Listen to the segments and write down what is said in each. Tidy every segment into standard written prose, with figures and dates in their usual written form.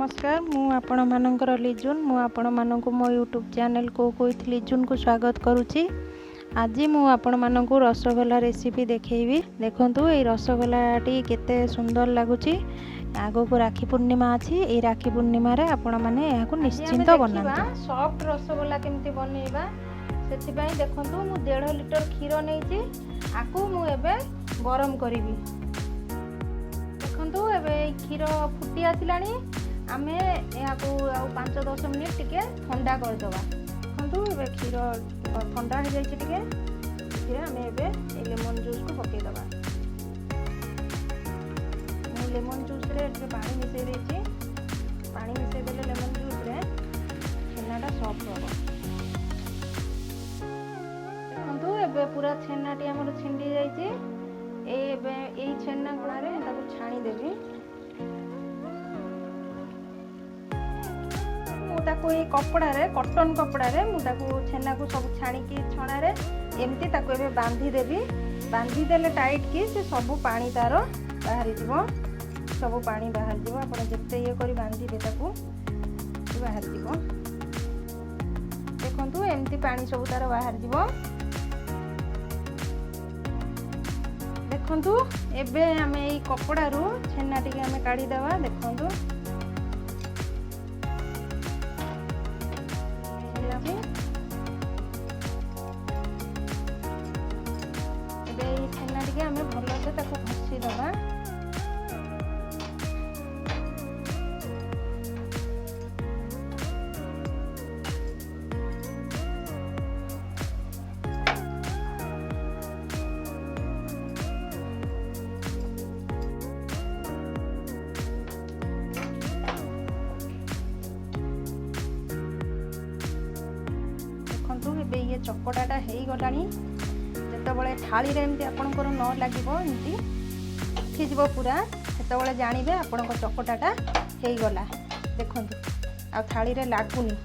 नमस्कार मु आपण मानकर लिजुन मु आपण मानकु मो यूट्यूब चैनल को कोई लिजुन को स्वागत करुच्ची। आज मु आपण मानकु रसगोल्ला रेसिपी देखेबी। देखंतु ए रसगोल्लाटी केते सुंदर लागुची। आगो को राखी पूर्णिमा अछि। ए राखी पूर्णिमा रे आपण माने याकु निश्चिंत बनाबा सॉफ्ट रसगोल्ला केमती बनेबा सेति पई देखंतु मु 1.5 लीटर खीर नेछि। आकु मु एबे गरम करिवि। देखंतु एबे खीर फुटी आसिलानी आमे याकु 5-10 मिनिट टिके ठंडा कर दबा। देखंतु एबे खीर ठंडा हो जाय छि टिके फिर आमे एबे लेमन जूस को पके दबा। मु लेमन जूस रे टिके पानी मिसै दै छि। पानी मिसै देले लेमन जूस रे छेनाटा सॉफ्ट होबो। देखंतु एबे पूरा छेनाटी हमर छिंडी जाय छि। एबे एई छेना गुणारे ताको छाणी देबी। ताको ए कपड़ा रे कॉटन कपड़ा रे मु ताको छेना को सब छाणी की छणा रे एमती ताको एबे बांधी देबी। बांधी देले टाइट की से सब पानी तारो बाहरी जीवो। सब पानी बाहर जीवो। आपण जत्ते ये करी बांधी दे ताको बाहर जीवो। देखंतु एमती पानी सब तारो बाहर जीवो। देखंतु एबे हमें ए कपड़ा रू छेना टिके हमें काढी देबा। देखंतु एबे ए छेना टिके हमें भलो से ताको घसी देबा। एबे ये चकटाटा हेई गलानी। जेतबळे थाली रे एमती आपनकर न लागिबो एमती उठी जीवो पूरा सेतबळे जानिबे आपनक चकटाटा हेई गला। देखंतु आ थाली रे लागुनी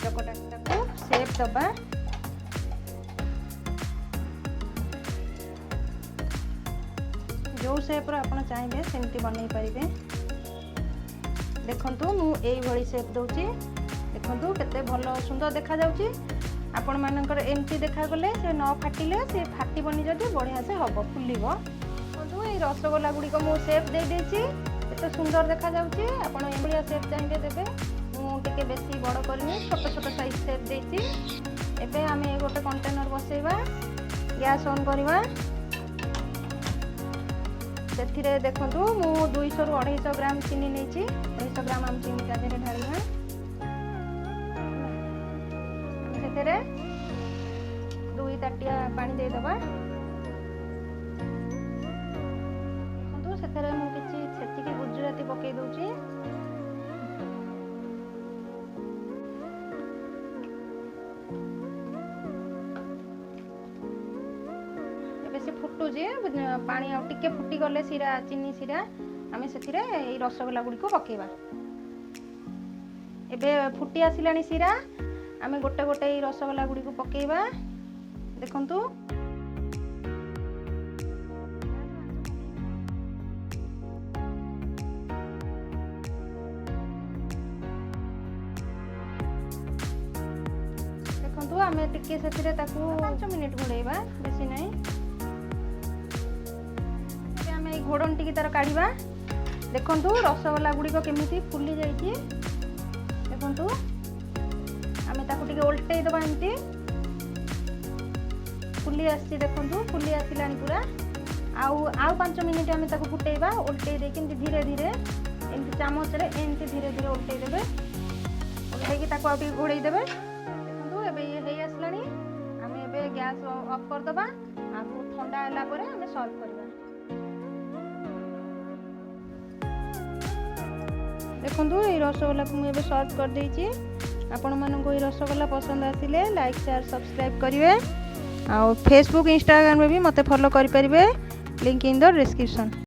चकटाटा को शेप दबा। जो शेप रो आपण चाहिबे सेमती बनै परिबे। देखंतु मु एई भली शेप दउची। देखंतु केते भलो सुंदर देखा जाउची। आपण मानकर एमती देखा गले से न फाटिले से फाटी बनी जदि बढ़िया से हबो फुलिबो। देखंतु ए रसगोल्ला गुडी को मु शेप दे देछि। केते सुंदर देखा जाउची। आपण एमलिया शेप चाहिबे देबे। मु टिके बेसी बड़ करनी छोट छोट साइज शेप देछि। एबे आमे गोटे कंटेनर बसेबा। गैस ऑन करबा। सेथिरे देखंतु मु 200 रु 250 ग्राम चीनी नेछि। 250 ग्राम हम चीनी कादेरे ढालिबा। सेतेरे 2 ताटिया पानी दे दबा। देखंतु सेतेरे मु किछि छेचिके गुजराती पके दउची। एबे से फुटू जे पानी आ टिके फुटी गले सिरा चीनी सिरा आमे सेतिरे ए रसगोल्ला गुडी को पकेबा। एबे फुटी आसिलानी सिरा आमे गोटे गोटे ए रसगोल्ला गुडी को पकेबा। देखंतु देखंतु आमे टिके सेतिरे ताकू 5 मिनिट घोड़ेबा बेसी नै। एबे आमे ए घोड़न टिके तार काढीबा। देखंतु रसगोल्ला गुडी को केमिति फुली जाई छी। देखंतु आमे ताकू टिके उल्टै दबा। एमती फुली आसी। देखंतु फुली आसिलानी पूरा। आउ 5 मिनिट आमे ताकू फुटेबा। उल्टै दे किंती धीरे धीरे एमती चामच रे एमती धीरे धीरे उल्टै देबे। उल्टै की ताकू आ टिके घोड़ै देबे। देखंतु एबे ये हेई आसलानी। आमे एबे गैस ऑफ कर दबा। आकू ठंडा होला परे आमे सर्व करबा। देखंतु ए रसगोल्ला को मु एबे सर्व कर देई छी। आपण मानको ए रसगोल्ला पसंद आसिले लाइक शेयर सब्सक्राइब करिवे। आ फेसबुक इंस्टाग्राम में भी मते फॉलो करि परिबे। Link in the description.